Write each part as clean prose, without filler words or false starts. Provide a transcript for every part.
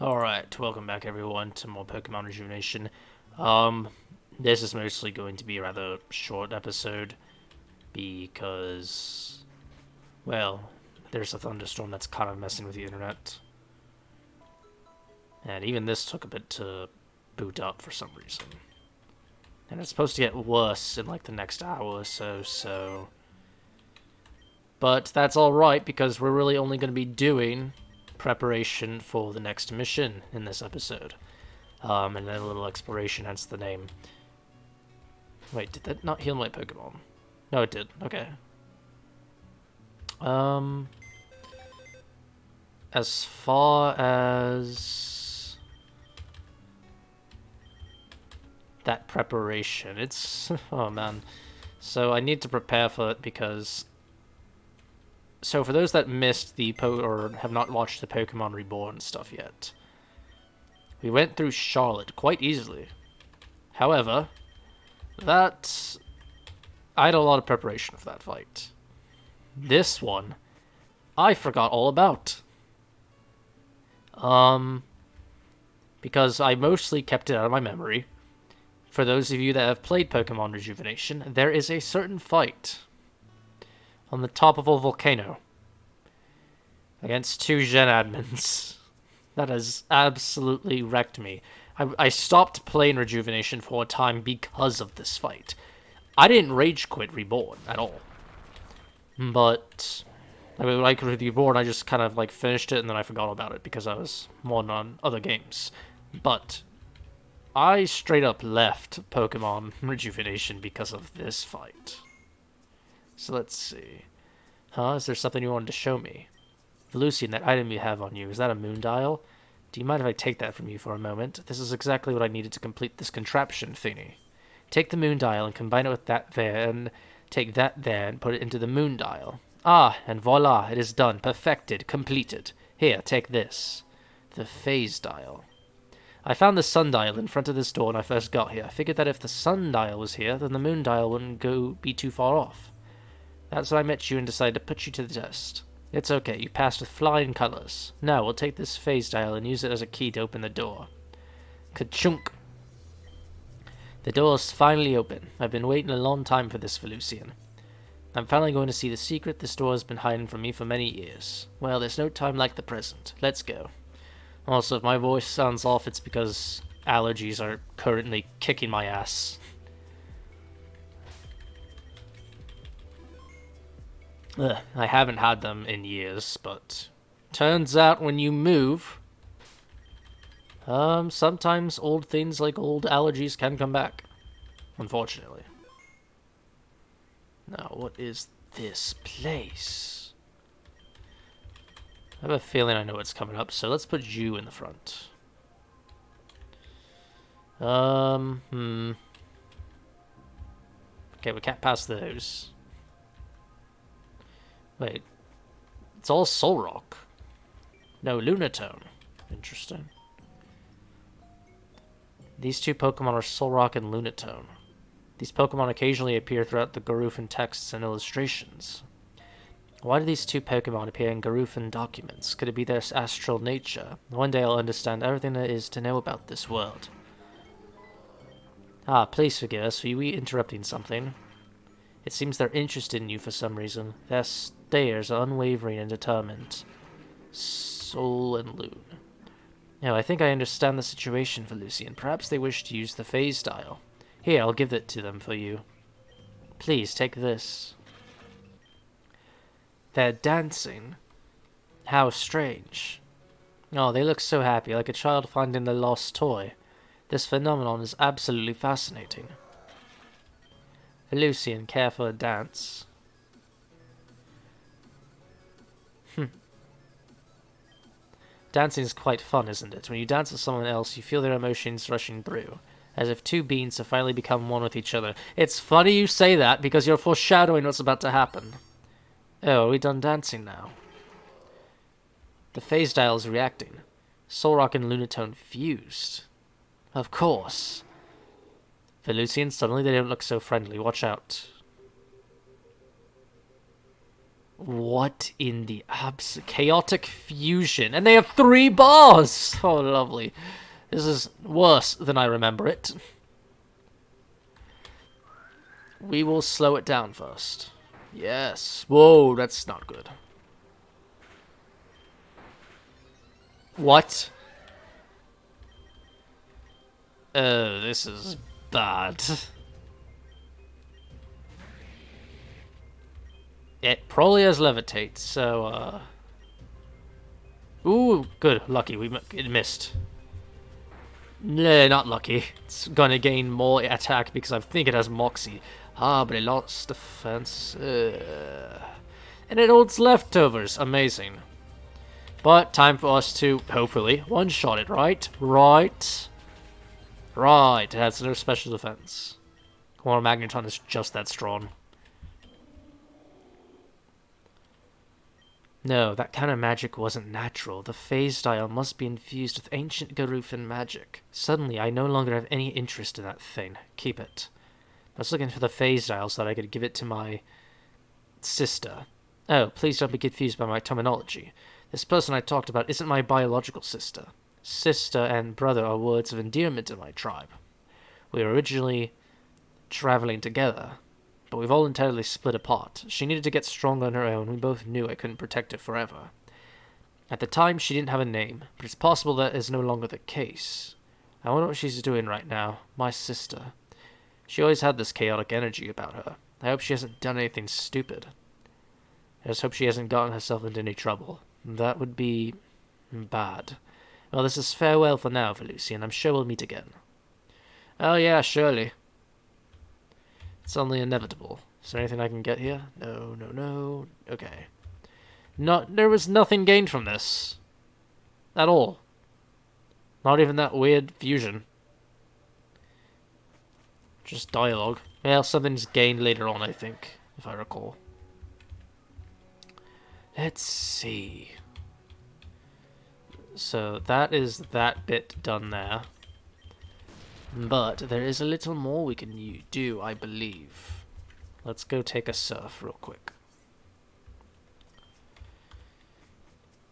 Alright, welcome back everyone to more Pokemon Rejuvenation. Um, this is mostly going to be a rather short episode because, well, there's a thunderstorm that's kind of messing with the internet. And even this took a bit to boot up for some reason. And it's supposed to get worse in like the next hour or so. But that's alright because we're really only going to be doing preparation for the next mission in this episode. And then a little exploration, hence the name. Wait, did that not heal my Pokemon? No, it did. Okay. As far as that preparation, it's... oh, man. So I need to prepare for it because... So for those that missed or have not watched the Pokemon Reborn stuff yet, we went through Charlotte quite easily. However, I had a lot of preparation for that fight. This one, I forgot all about. Because I mostly kept it out of my memory. For those of you that have played Pokemon Rejuvenation, there is a certain fight on the top of a volcano against two Xen admins that has absolutely wrecked me. I stopped playing Rejuvenation for a time because of this fight. I didn't rage quit Reborn at all. But I mean, like Reborn, I just kind of like finished it and then I forgot about it because I was more on other games. But I straight up left Pokemon Rejuvenation because of this fight. So let's see. Is there something you wanted to show me? Lucian, that item you have on you, is that a moon dial? Do you mind if I take that from you for a moment? This is exactly what I needed to complete this contraption thingy. Take the moon dial and combine it with that there, and take that there and put it into the moon dial. Ah, and voila, it is done, perfected, completed. Here, take this. The phase dial. I found the sundial in front of this door when I first got here. I figured that if the sundial was here, then the moon dial wouldn't be too far off. That's when I met you and decided to put you to the test. It's okay, you passed with flying colors. Now, we'll take this phase dial and use it as a key to open the door. Ka-chunk! The door is finally open. I've been waiting a long time for this, Lucian. I'm finally going to see the secret this door has been hiding from me for many years. Well, there's no time like the present. Let's go. Also, if my voice sounds off, it's because allergies are currently kicking my ass. I haven't had them in years, but turns out when you move, sometimes old things like old allergies can come back, unfortunately. Now, what is this place? I have a feeling I know what's coming up, so let's put you in the front. Okay, we can't pass those. Wait, it's all Solrock. No, Lunatone. Interesting. These two Pokemon are Solrock and Lunatone. These Pokemon occasionally appear throughout the Garufan texts and illustrations. Why do these two Pokemon appear in Garufan documents? Could it be their astral nature? One day I'll understand everything there is to know about this world. Please forgive us, were we interrupting something? It seems they're interested in you for some reason. Their stares are unwavering and determined. Sol and Loon. No, I think I understand the situation for Lucian. Perhaps they wish to use the phase dial. Here, I'll give it to them for you. Please, take this. They're dancing. How strange. Oh, they look so happy, like a child finding their lost toy. This phenomenon is absolutely fascinating. Lucian, care for a dance. Dancing is quite fun, isn't it? When you dance with someone else, you feel their emotions rushing through, as if two beings have finally become one with each other. It's funny you say that, because you're foreshadowing what's about to happen. Oh, are we done dancing now? The phase dial is reacting. Solrock and Lunatone fused. Of course. For Lucian, suddenly they don't look so friendly. Watch out. What in the chaotic fusion? And they have 3 bars! Oh, lovely. This is worse than I remember it. We will slow it down first. Yes. Whoa, that's not good. What? Oh, this is bad. It probably has levitate, so, Ooh, good. Lucky. It missed. No, not lucky. It's gonna gain more attack because I think it has Moxie. Ah, but it lost defense. And it holds leftovers. Amazing. But time for us to, hopefully, one-shot it, right? Right. It has no special defense. Or Magneton is just that strong. No, that kind of magic wasn't natural. The phase dial must be infused with ancient Garufan magic. Suddenly, I no longer have any interest in that thing. Keep it. I was looking for the phase dial so that I could give it to my sister. Oh, please don't be confused by my terminology. This person I talked about isn't my biological sister. Sister and brother are words of endearment in my tribe. We were originally traveling together, but we voluntarily split apart. She needed to get stronger on her own. We both knew I couldn't protect her forever. At the time, she didn't have a name, but it's possible that is no longer the case. I wonder what she's doing right now. My sister. She always had this chaotic energy about her. I hope she hasn't done anything stupid. I just hope she hasn't gotten herself into any trouble. That would be bad. Well, this is farewell for now, Felucy, and I'm sure we'll meet again. Oh yeah, surely. It's only inevitable. Is there anything I can get here? No. Okay. There was nothing gained from this. At all. Not even that weird fusion. Just dialogue. Well, something's gained later on, I think, if I recall. Let's see. So that is that bit done there. But there is a little more we can do, I believe. Let's go take a surf real quick.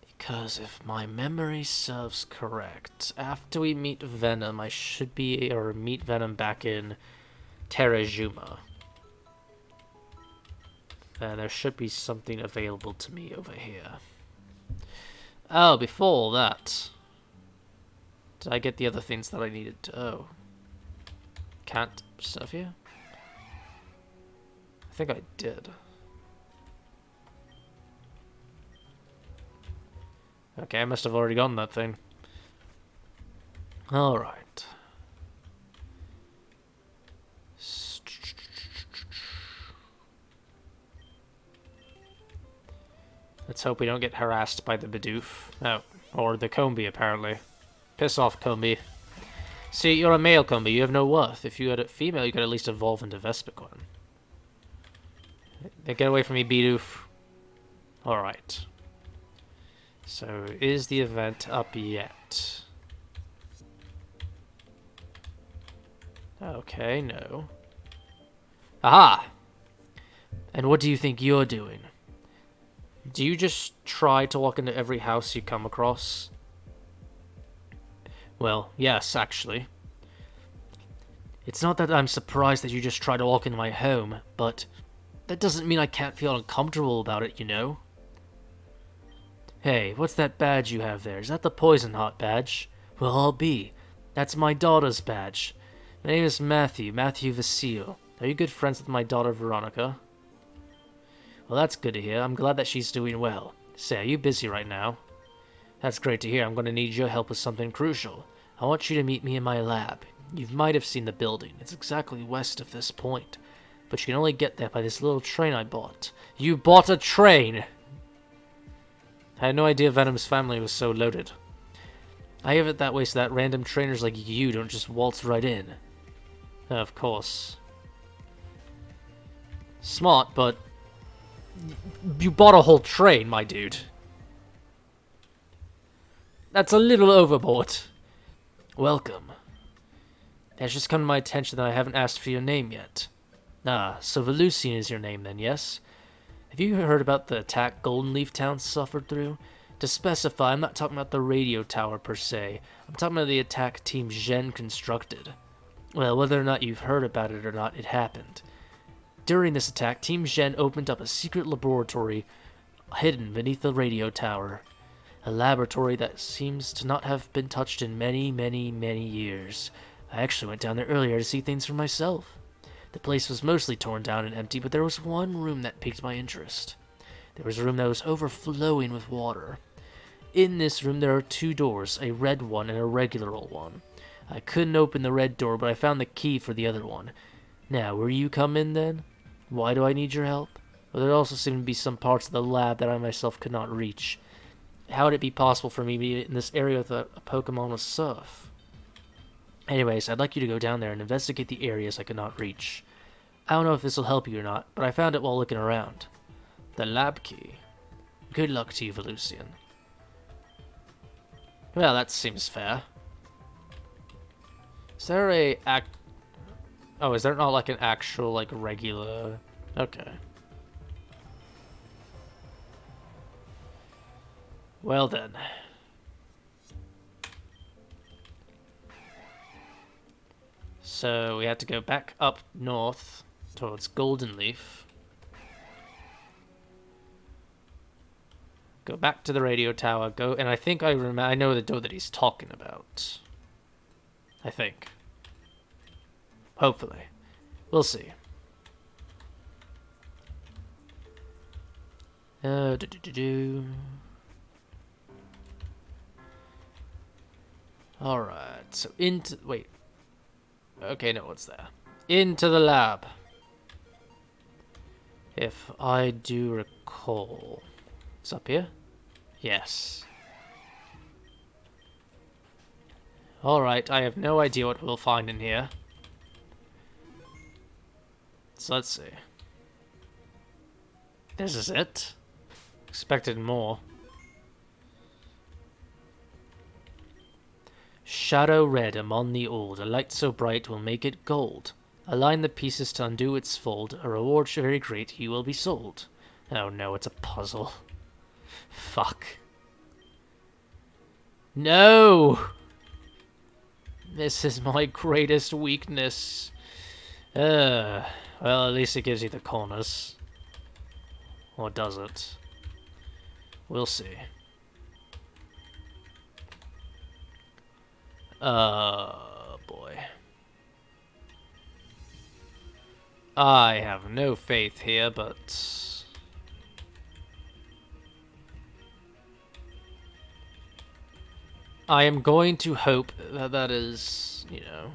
Because if my memory serves correct, after we meet Venam, I should be, or meet Venam back in Terrajuma. And there should be something available to me over here. Oh, before all that, did I get the other things that I needed to? Oh. Can't surf here? I think I did. Okay, I must have already gotten that thing. Alright. Let's hope we don't get harassed by the Bidoof. Oh, or the Combee, apparently. Piss off, Combee. See, you're a male Combee, you have no worth. If you had a female, you could at least evolve into Vespiquen. Get away from me, Bidoof. Alright. So, is the event up yet? Okay, no. Aha! And what do you think you're doing? Do you just try to walk into every house you come across? Well, yes, actually. It's not that I'm surprised that you just try to walk into my home, but that doesn't mean I can't feel uncomfortable about it, you know? Hey, what's that badge you have there? Is that the Poison Heart badge? Well, I'll be. That's my daughter's badge. My name is Matthew Vasile. Are you good friends with my daughter, Veronica? Well, that's good to hear. I'm glad that she's doing well. Say, are you busy right now? That's great to hear. I'm going to need your help with something crucial. I want you to meet me in my lab. You might have seen the building. It's exactly west of this point. But you can only get there by this little train I bought. You bought a train! I had no idea Venom's family was so loaded. I have it that way so that random trainers like you don't just waltz right in. Of course. Smart, but you bought a whole train, my dude. That's a little overboard. Welcome. It's just come to my attention that I haven't asked for your name yet. Ah, so Velucian is your name then, yes? Have you heard about the attack Goldenleaf Town suffered through? To specify, I'm not talking about the radio tower per se. I'm talking about the attack Team Xen constructed. Well, whether or not you've heard about it or not, it happened. During this attack, Team Xen opened up a secret laboratory hidden beneath the radio tower. A laboratory that seems to not have been touched in many, many, many years. I actually went down there earlier to see things for myself. The place was mostly torn down and empty, but there was one room that piqued my interest. There was a room that was overflowing with water. In this room there are 2 doors, a red one and a regular old one. I couldn't open the red door, but I found the key for the other one. Now, will you come in then? Why do I need your help? Well, there also seem to be some parts of the lab that I myself could not reach. How would it be possible for me to be in this area with a Pokemon with Surf? Anyways, I'd like you to go down there and investigate the areas I could not reach. I don't know if this will help you or not, but I found it while looking around. The lab key. Good luck to you, Velucian. Well, that seems fair. Is there a Oh, is there not like an actual, like, regular... Okay. Well then. So we have to go back up north towards Goldenleaf. Go back to the radio tower, go, and I think I know the door that he's talking about. I think. Hopefully. We'll see. Alright, so wait. Okay, no, what's there? Into the lab. If I do recall. It's up here? Yes. Alright, I have no idea what we'll find in here. So let's see. This is it? Expected more. Shadow red among the old, a light so bright will make it gold. Align the pieces to undo its fold, a reward very great, you will be sold. Oh no, it's a puzzle. Fuck. No! This is my greatest weakness. Well, at least it gives you the corners. Or does it? We'll see. Boy. I have no faith here, but... I am going to hope that that is, you know...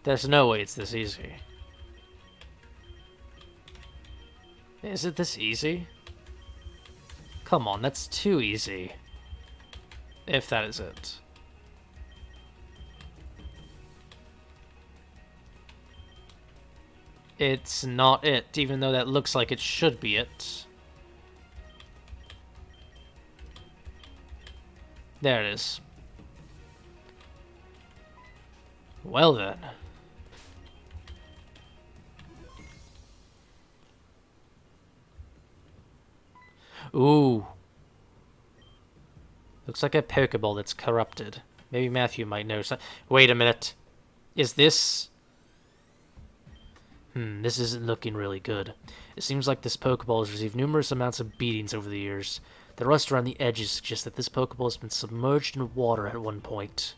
There's no way it's this easy. Is it this easy? Come on, that's too easy. If that is it. It's not it, even though that looks like it should be it. There it is. Well then. Ooh. Looks like a Pokeball that's corrupted. Maybe Matthew might know. Wait a minute. Is this... this isn't looking really good. It seems like this Pokeball has received numerous amounts of beatings over the years. The rust around the edges suggests that this Pokeball has been submerged in water at one point.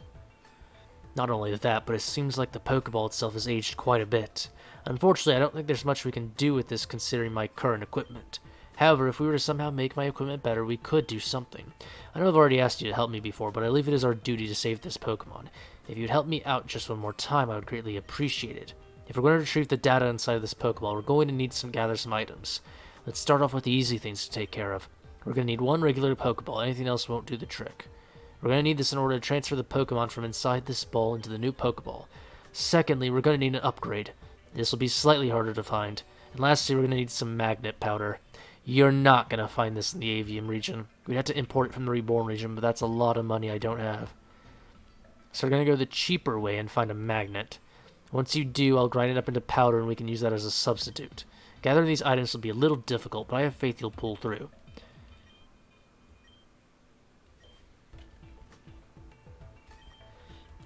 Not only that, but it seems like the Pokeball itself has aged quite a bit. Unfortunately, I don't think there's much we can do with this considering my current equipment. However, if we were to somehow make my equipment better, we could do something. I know I've already asked you to help me before, but I believe it is our duty to save this Pokemon. If you'd help me out just one more time, I would greatly appreciate it. If we're going to retrieve the data inside of this Pokeball, we're going to need to gather some items. Let's start off with the easy things to take care of. We're going to need one regular Pokeball, anything else won't do the trick. We're going to need this in order to transfer the Pokemon from inside this ball into the new Pokeball. Secondly, we're going to need an upgrade. This will be slightly harder to find. And lastly, we're going to need some magnet powder. You're not going to find this in the Avium region. We'd have to import it from the Reborn region, but that's a lot of money I don't have. So we're going to go the cheaper way and find a magnet. Once you do, I'll grind it up into powder and we can use that as a substitute. Gathering these items will be a little difficult, but I have faith you'll pull through.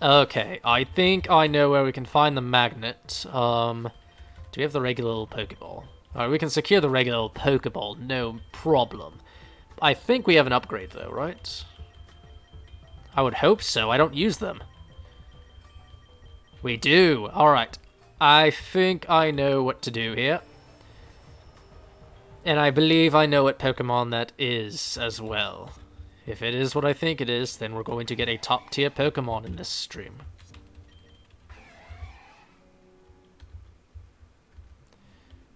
Okay, I think I know where we can find the magnet. Do we have the regular little Pokeball? Alright, we can secure the regular little Pokeball, no problem. I think we have an upgrade though, right? I would hope so, I don't use them. We do, alright. I think I know what to do here. And I believe I know what Pokemon that is as well. If it is what I think it is, then we're going to get a top tier Pokemon in this stream.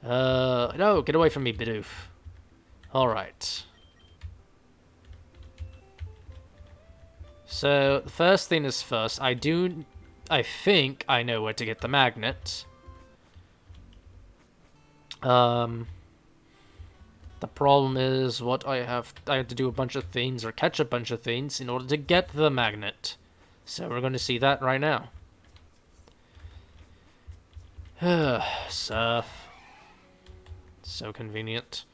No, get away from me, Bidoof. Alright. So, the first thing is first, I think I know where to get the magnet. The problem is I have to do a bunch of things or catch a bunch of things in order to get the magnet. So we're going to see that right now. Surf. So convenient.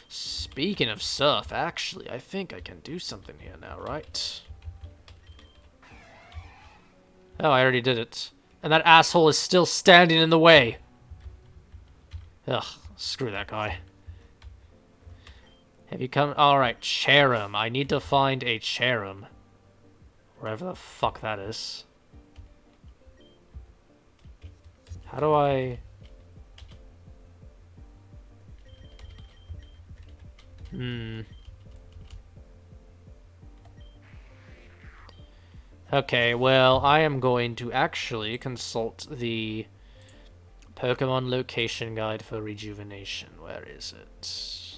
Speaking of surf, actually, I think I can do something here now, right? Oh, I already did it. And that asshole is still standing in the way. Ugh, screw that guy. Have you come? Alright, Cherim. I need to find a Cherim. Wherever the fuck that is. How do I... Okay, well, I am going to actually consult the Pokemon location guide for Rejuvenation. Where is it?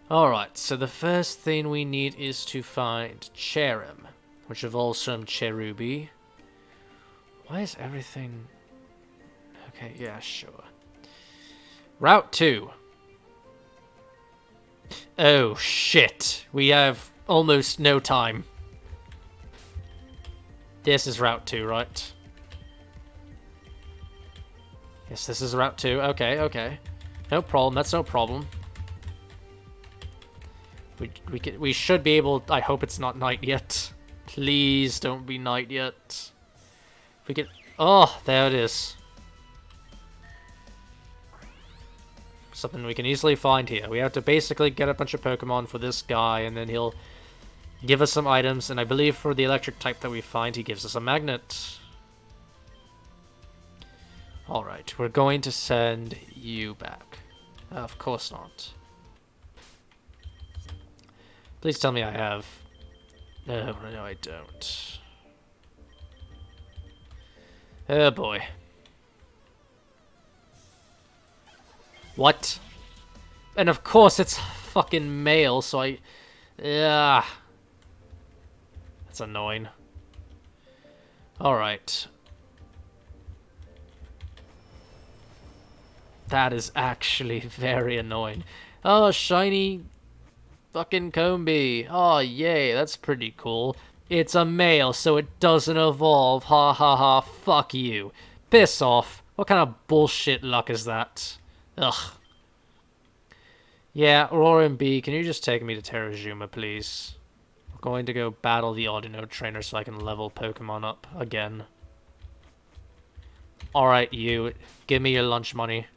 Alright, so the first thing we need is to find Cherim, which evolves from Cherubi. Why is everything... Okay, yeah, sure. Route 2. Oh, shit. We have almost no time. This is Route 2, right? Yes, this is Route 2. Okay, okay. No problem. That's no problem. We should be able... I hope it's not night yet. Please don't be night yet. We can... Oh, there it is. Something we can easily find here. We have to basically get a bunch of Pokemon for this guy, and then he'll give us some items, and I believe for the electric type that we find, he gives us a magnet. Alright, we're going to send you back. Of course not. Please tell me I have... No, no, I don't. Oh boy. What? And of course it's fucking male, so I... Yeah. That's annoying. Alright. That is actually very annoying. Oh, shiny fucking Combi. Oh, yay, that's pretty cool. It's a male, so it doesn't evolve. Ha ha ha, fuck you. Piss off. What kind of bullshit luck is that? Ugh. Yeah, Auroran B, can you just take me to Terrajuma, please? I'm going to go battle the Audino trainer so I can level Pokemon up again. Alright, you. Give me your lunch money.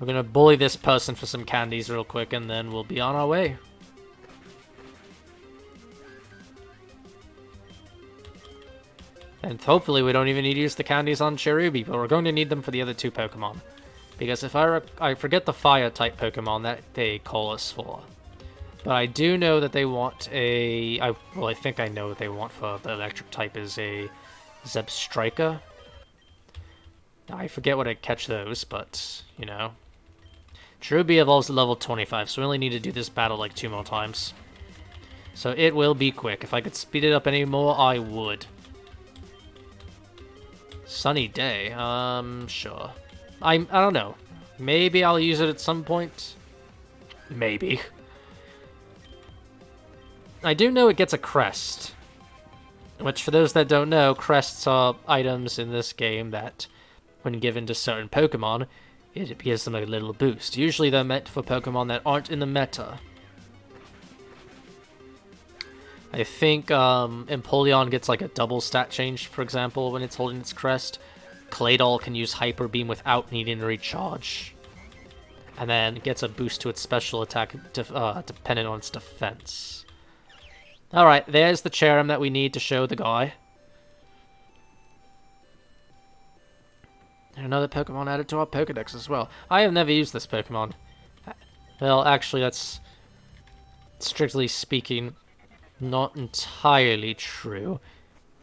We're gonna bully this person for some candies real quick, and then we'll be on our way. And hopefully we don't even need to use the candies on Cherubi, but we're going to need them for the other two Pokemon. Because if I forget the Fire-type Pokemon that they call us for. But I do know that they want a... well, I think I know what they want for the electric type is a Zebstrika. I forget what I catch those, but, you know. Cherubi evolves to level 25, so we only need to do this battle like 2 more times. So it will be quick. If I could speed it up any more, I would. Sunny day. Sure. I don't know. Maybe I'll use it at some point. Maybe. I do know it gets a crest. Which, for those that don't know, crests are items in this game that, when given to certain Pokemon, it gives them a little boost. Usually they're meant for Pokemon that aren't in the meta. I think Empoleon gets like a double stat change, for example, when it's holding its crest. Claydol can use Hyper Beam without needing to recharge. And then it gets a boost to its special attack dependent on its defense. Alright, there's the Cherrim that we need to show the guy. And another Pokemon added to our Pokedex as well. I have never used this Pokemon. Well, actually, that's, strictly speaking, not entirely true.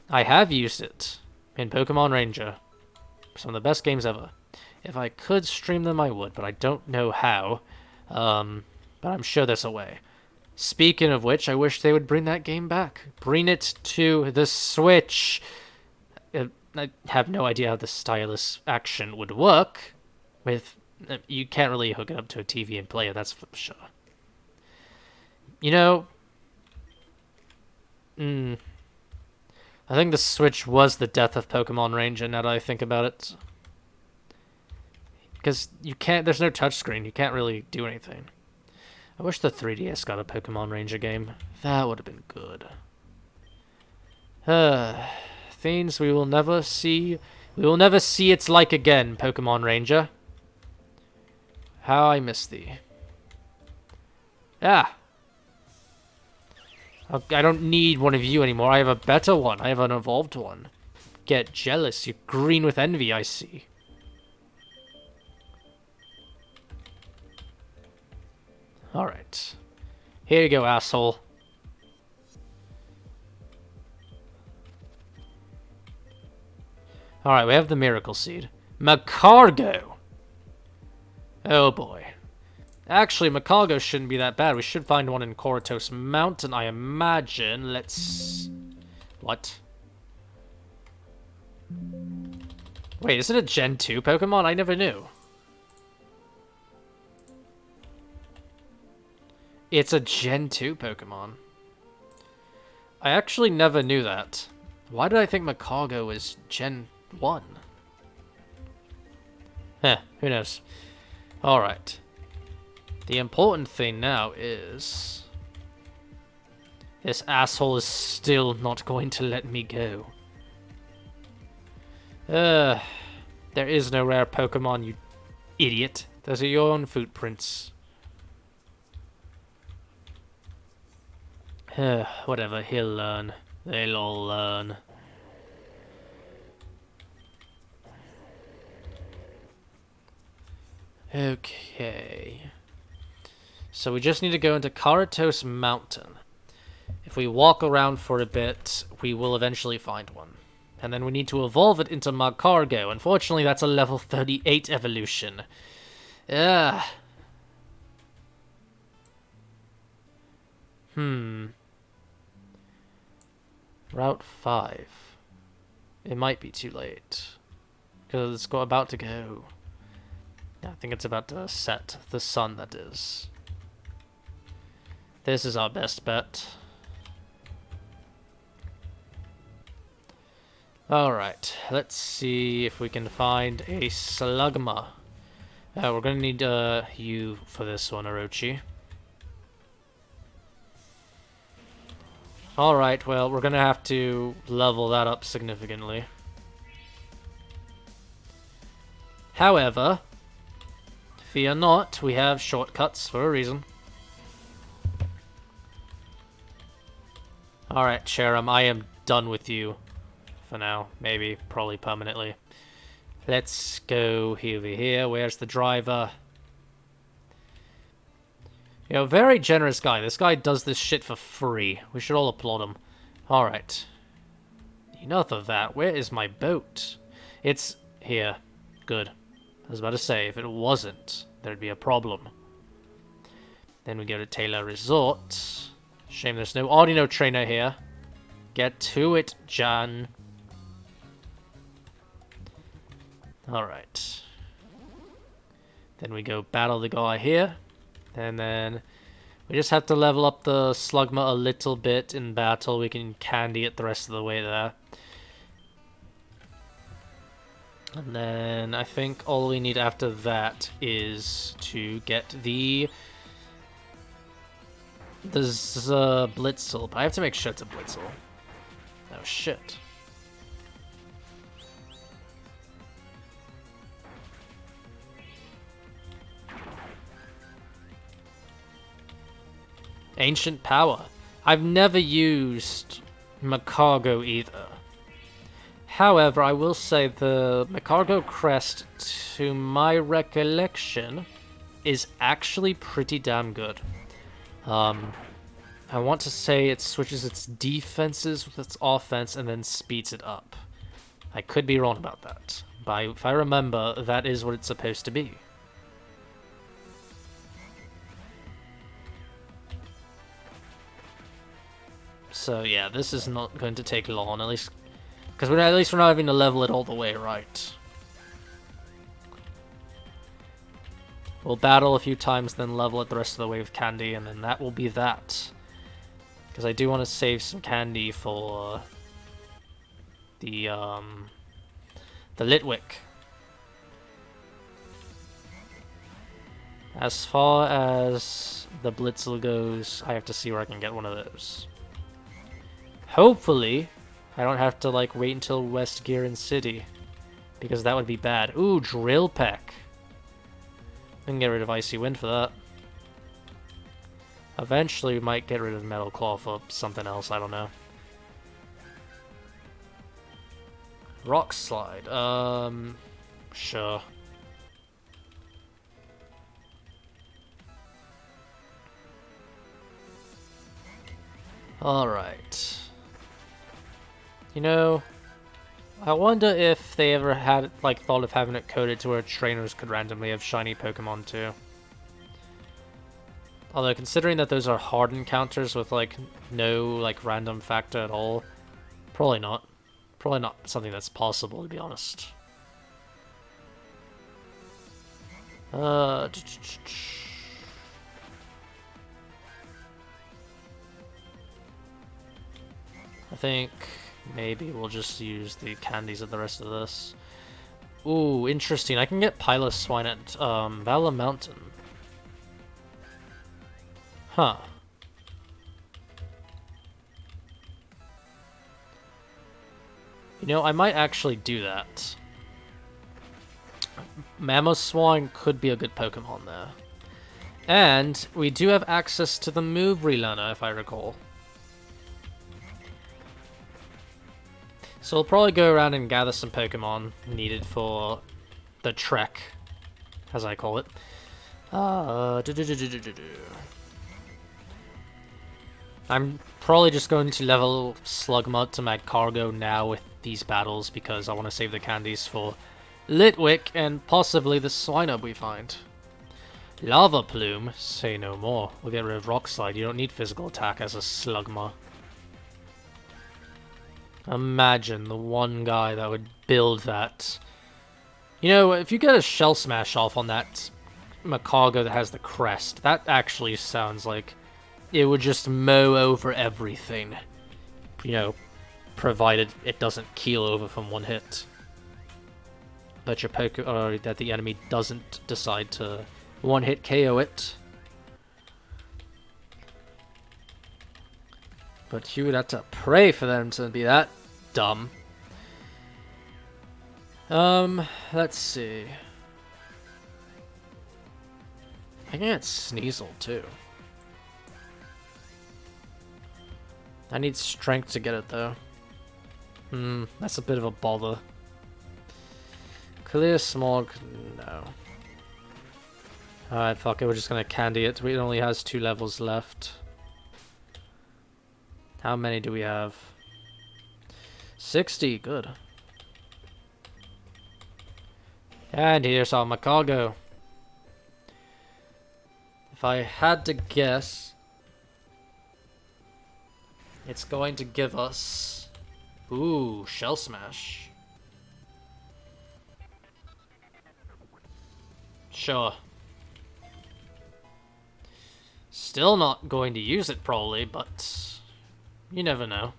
I have used it in Pokemon Ranger. Some of the best games ever. If I could stream them, I would, but I don't know how. But I'm sure there's a way. Speaking of which, I wish they would bring that game back. Bring it to the Switch. I have no idea how the stylus action would work. You can't really hook it up to a TV and play it, that's for sure. You know, I think the Switch was the death of Pokemon Ranger, now that I think about it. Because there's no touchscreen, you can't really do anything. I wish the 3DS got a Pokemon Ranger game. That would have been good. Things we will never see. We will never see its like again, Pokemon Ranger. How I miss thee. Ah. I don't need one of you anymore. I have a better one. I have an evolved one. Get jealous. You're green with envy, I see. Alright. Here you go, asshole. Alright, we have the Miracle Seed. Macargo! Oh boy. Actually, Macargo shouldn't be that bad. We should find one in Coratos Mountain, I imagine. Let's... What? Wait, is it a Gen 2 Pokemon? I never knew. It's a Gen 2 Pokemon. I actually never knew that. Why did I think Macargo was Gen 1? Who knows. Alright. The important thing now is... this asshole is still not going to let me go. There is no rare Pokemon, you idiot. Those are your own footprints. Whatever, he'll learn. They'll all learn. Okay. So we just need to go into Coratos Mountain. If we walk around for a bit, we will eventually find one. And then we need to evolve it into Macargo. Unfortunately, that's a level 38 evolution. Ugh. Route 5. It might be too late. Because it's about to go. I think it's about to set. The sun, that is. This is our best bet. Alright, let's see if we can find a Slugma. We're gonna need you for this one, Orochi. Alright, well, we're gonna have to level that up significantly. However, fear not, we have shortcuts for a reason. Alright, Cherrim, I am done with you. For now, maybe, probably permanently. Let's go over here. Where's the driver? You know, very generous guy. This guy does this shit for free. We should all applaud him. Alright. Enough of that. Where is my boat? It's here. Good. I was about to say, if it wasn't, there'd be a problem. Then we go to Taylor Resort. Shame there's no Audino trainer here. Get to it, Jan. Alright. Then we go battle the guy here. And then we just have to level up the Slugma a little bit in battle. We can candy it the rest of the way there. And then I think all we need after that is to get the Blitzel. But I have to make sure it's a Blitzel. Oh shit. Ancient Power. I've never used Macargo either. However, I will say the Macargo crest, to my recollection, is actually pretty damn good. I want to say it switches its defenses with its offense and then speeds it up. I could be wrong about that, but if I remember, that is what it's supposed to be. So yeah, this is not going to take long, at least because we're not having to level it all the way right. We'll battle a few times, then level it the rest of the way with candy, and then that will be that. Because I do want to save some candy for the Litwick. As far as the Blitzel goes, I have to see where I can get one of those. Hopefully, I don't have to like wait until West Gearin City, because that would be bad. Ooh, Drill Peck. I can get rid of Icy Wind for that. Eventually, we might get rid of Metal Claw for something else, I don't know. Rock Slide, sure. Alright. You know, I wonder if they ever had, like, thought of having it coded to where trainers could randomly have shiny Pokemon too. Although, considering that those are hard encounters with, like, no, like, random factor at all, probably not. Probably not something that's possible, to be honest. I think maybe we'll just use the candies of the rest of this. Ooh, interesting. I can get Piloswine at Valor Mountain. Huh. You know, I might actually do that. Mamoswine could be a good Pokemon there. And we do have access to the move relearner, if I recall. So we'll probably go around and gather some Pokemon needed for the trek, as I call it. I'm probably just going to level Slugma to Magcargo now with these battles because I want to save the candies for Litwick and possibly the Swinub we find. Lava Plume, say no more. We'll get rid of Rock Slide. You don't need physical attack as a Slugma. Imagine the one guy that would build that. You know, if you get a Shell Smash off on that Magcargo that has the crest, that actually sounds like it would just mow over everything. You know, provided it doesn't keel over from one hit. That your or that the enemy doesn't decide to one-hit KO it. But you would have to pray for them to be that dumb. Let's see. I can get Sneasel too. I need strength to get it though. That's a bit of a bother. Clear Smog, no. Alright, fuck it, we're just gonna candy it. It only has 2 levels left. How many do we have? 60, good. And here's our Magcargo. If I had to guess, it's going to give us... Ooh, Shell Smash. Sure. Still not going to use it, probably, but you never know.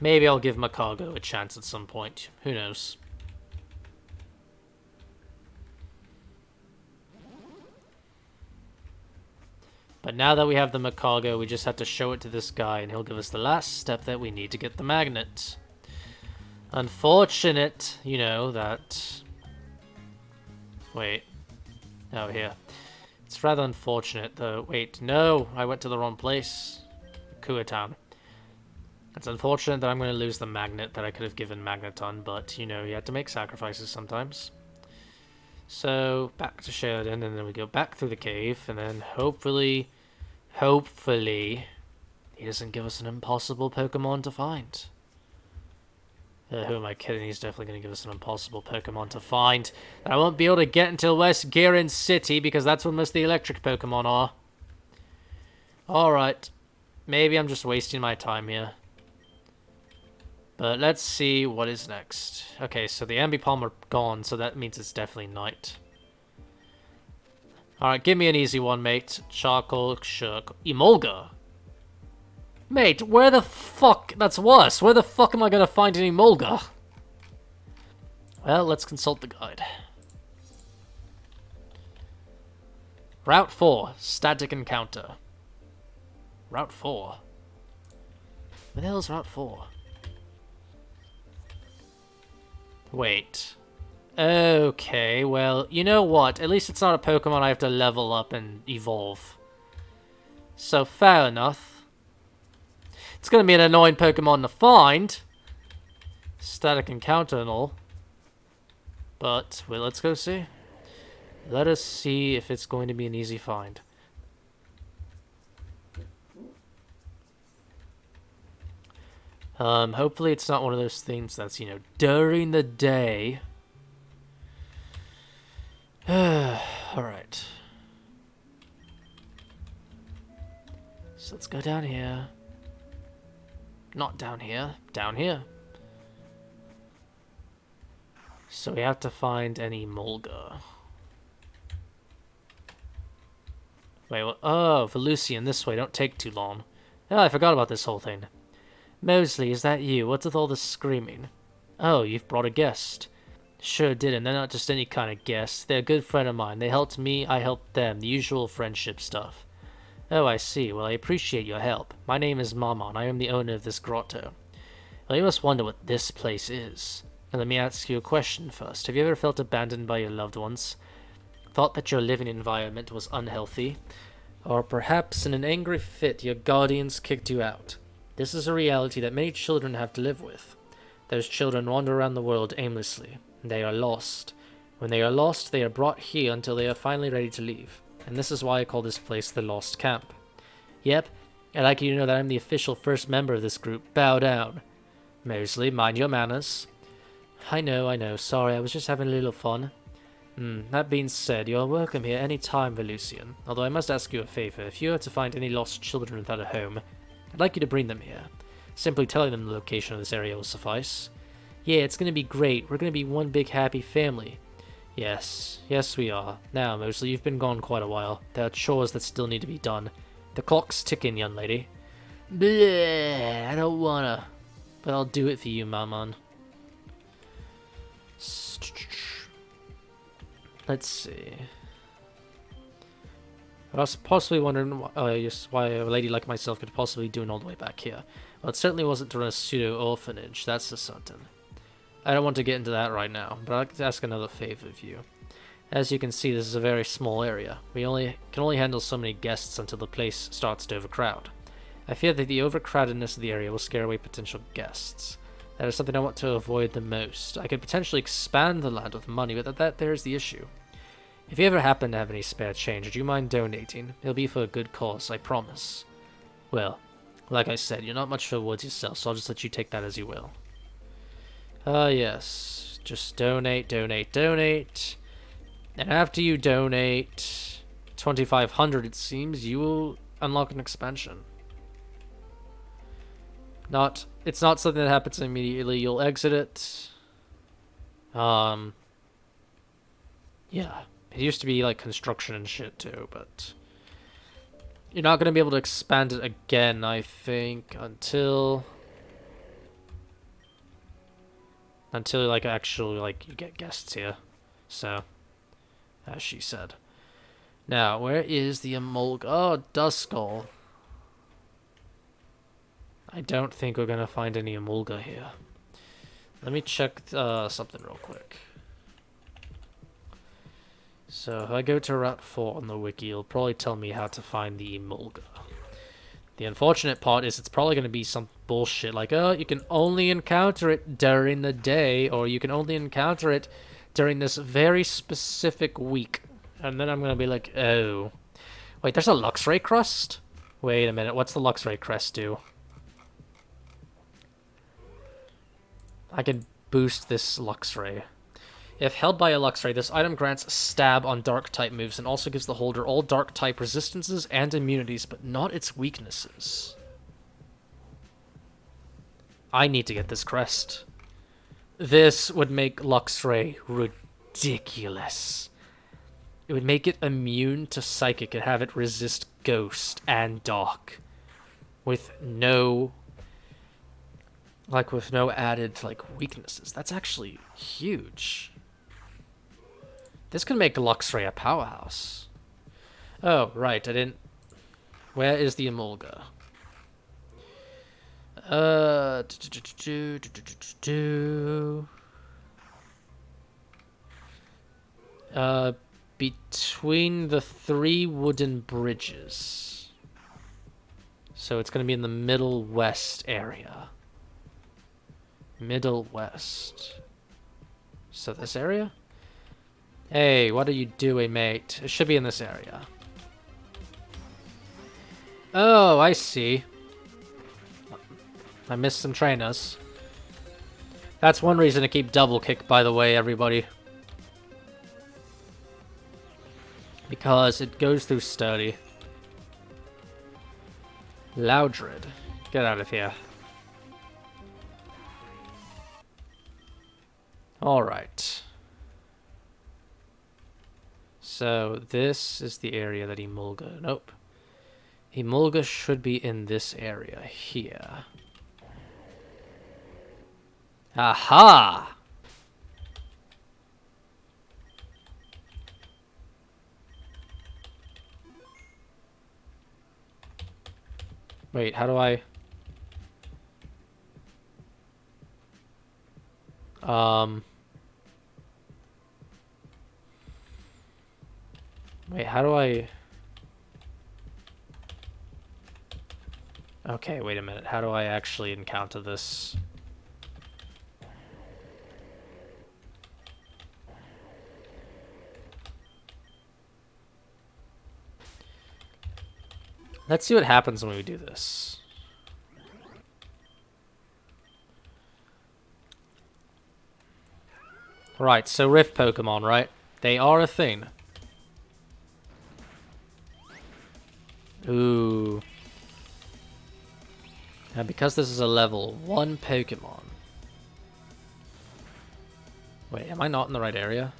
Maybe I'll give Macargo a chance at some point. Who knows? But now that we have the Macargo, we just have to show it to this guy, and he'll give us the last step that we need to get the magnet. Unfortunate, you know, that... Wait. Oh, here. It's rather unfortunate, though. Wait, no! I went to the wrong place. Kua Town. It's unfortunate that I'm going to lose the magnet that I could have given Magneton, but, you know, you had to make sacrifices sometimes. So, back to Sheridan, and then we go back through the cave, and then hopefully, he doesn't give us an impossible Pokemon to find. Who am I kidding? He's definitely going to give us an impossible Pokemon to find that I won't be able to get until West Girin City, because that's where most of the electric Pokemon are. Alright. Maybe I'm just wasting my time here. But let's see what is next. Okay, so the Ambipom are gone, so that means it's definitely night. Alright, give me an easy one, mate. Charcoal, Shirk, Emolga. Mate, where the fuck... That's worse. Where the fuck am I gonna find an Emolga? Well, let's consult the guide. Route 4, static encounter. Route 4? Where the hell is Route 4? Wait. Okay, well, you know what? At least it's not a Pokemon I have to level up and evolve. So, fair enough. It's gonna be an annoying Pokemon to find. Static encounter and all. But, well, let's go see. Let us see if it's going to be an easy find. Hopefully it's not one of those things that's, you know, during the day. Alright. So let's go down here. Not down here. Down here. So we have to find an Emolga. Wait, what? Oh, Velucian, this way. Don't take too long. Oh, I forgot about this whole thing. Mosley, is that you? What's with all this screaming? Oh, you've brought a guest. Sure did, and they're not just any kind of guest. They're a good friend of mine. They helped me, I helped them. The usual friendship stuff. Oh, I see. Well, I appreciate your help. My name is Mamon. I am the owner of this grotto. Well, you must wonder what this place is. Now, let me ask you a question first. Have you ever felt abandoned by your loved ones? Thought that your living environment was unhealthy? Or perhaps in an angry fit your guardians kicked you out? This is a reality that many children have to live with. Those children wander around the world aimlessly. They are lost. When they are lost, they are brought here until they are finally ready to leave. And this is why I call this place the Lost Camp. Yep, I'd like you to know that I'm the official first member of this group. Bow down. Mosley, mind your manners. I know. Sorry, I was just having a little fun. That being said, you are welcome here any time, Velucian. Although I must ask you a favor. If you are to find any lost children without a home, I'd like you to bring them here. Simply telling them the location of this area will suffice. Yeah, it's going to be great. We're going to be one big happy family. Yes we are. Now, Mosley, you've been gone quite a while. There are chores that still need to be done. The clock's ticking, young lady. Bleh, I don't wanna. But I'll do it for you, Maman. Let's see. I was possibly wondering why a lady like myself could possibly do all the way back here. Well, it certainly wasn't to run a pseudo-orphanage, that's for certain. I don't want to get into that right now, but I'd like to ask another favor of you. As you can see, this is a very small area. We can only handle so many guests until the place starts to overcrowd. I fear that the overcrowdedness of the area will scare away potential guests. That is something I want to avoid the most. I could potentially expand the land with money, but there's the issue. If you ever happen to have any spare change, would you mind donating? It'll be for a good cause, I promise. Well, like I said, you're not much for words yourself, so I'll just let you take that as you will. Yes. Just donate. And after you donate 2,500, it seems, you will unlock an expansion. It's not something that happens immediately. You'll exit it. Um, yeah. It used to be like construction and shit too, but you're not gonna be able to expand it again, I think, until like actually like you get guests here. So, as she said. Now, where is the Emolga? Oh, Duskull. I don't think we're gonna find any Emolga here. Let me check something real quick. So if I go to Route 4 on the wiki, it'll probably tell me how to find the Emolga. The unfortunate part is it's probably going to be some bullshit like, oh, you can only encounter it during the day, or you can only encounter it during this very specific week. And then I'm going to be like, oh. Wait, there's a Luxray crest? Wait a minute, what's the Luxray crest do? I can boost this Luxray. If held by a Luxray, this item grants stab on dark-type moves and also gives the holder all dark-type resistances and immunities, but not its weaknesses. I need to get this crest. This would make Luxray ridiculous. It would make it immune to Psychic and have it resist Ghost and Dark. With no added, weaknesses. That's actually huge. This can make Luxray a powerhouse. Oh, right, I didn't... Where is the Emolga? Between the 3 wooden bridges. So it's going to be in the Middle West area. Middle West. So this area? Hey, what are you doing, mate? It should be in this area. Oh, I see. I missed some trainers. That's one reason to keep double kick, by the way, everybody. Because it goes through sturdy. Loudred. Get out of here. Alright. So, this is the area that Emolga... Nope. Emolga should be in this area here. Aha! Wait, how do I... Wait, how do I... Okay, wait a minute. How do I actually encounter this? Let's see what happens when we do this. Right, so Rift Pokemon, right? They are a thing. Ooh. And because this is a level 1 Pokemon... Wait, am I not in the right area?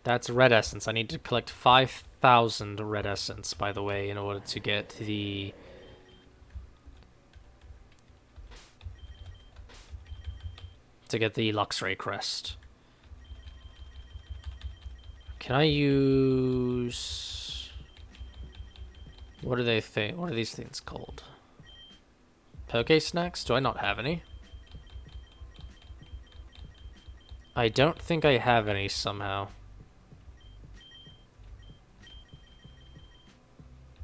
That's Red Essence. I need to collect 5,000 Red Essence, by the way, in order to get the... Luxray crest. Can I use... What do they think? What are these things called? Poke Snacks? Do I not have any? I don't think I have any somehow.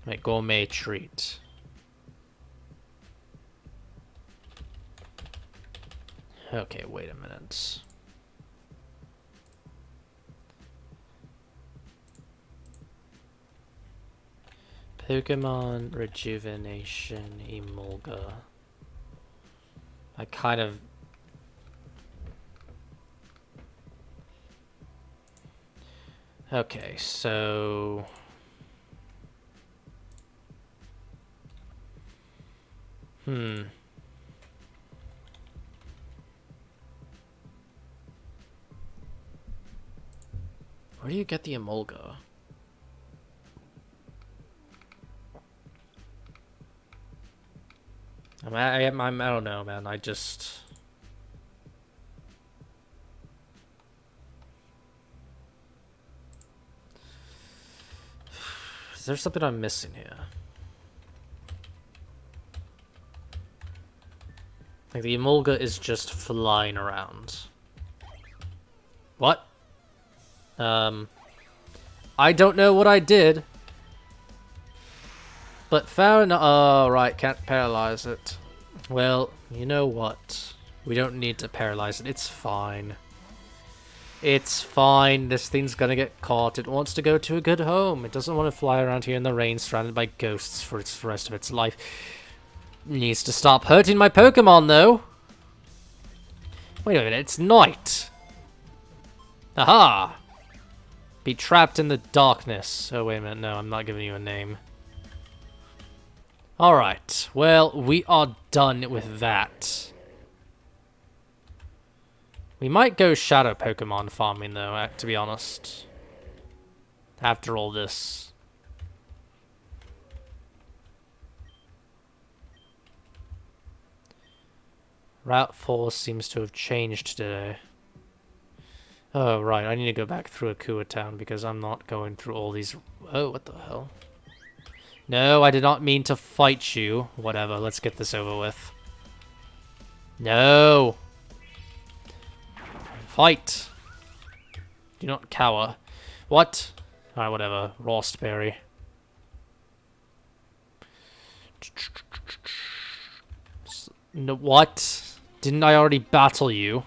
My gourmet treat. Okay, wait a minute. Pokemon Rejuvenation Emolga. I kind of... Okay, so... Where do you get the Emolga? I don't know, man. I just... Is there something I'm missing here? Like, the Emolga is just flying around. What? I don't know what I did. But fair enough. Oh, right, can't paralyze it. Well, you know what? We don't need to paralyze it. It's fine. It's fine. This thing's gonna get caught. It wants to go to a good home. It doesn't want to fly around here in the rain surrounded by ghosts for the rest of its life. It needs to stop hurting my Pokemon, though. Wait a minute, it's night. Aha! Be trapped in the darkness. Oh, wait a minute. No, I'm not giving you a name. Alright, well, we are done with that. We might go shadow Pokemon farming, though, to be honest. After all this. Route 4 seems to have changed today. Oh, right, I need to go back through Akua Town because I'm not going through all these... Oh, what the hell? No, I did not mean to fight you. Whatever, let's get this over with. No! Fight! Do not cower. What? Alright, whatever. Rostberry. No, what? Didn't I already battle you?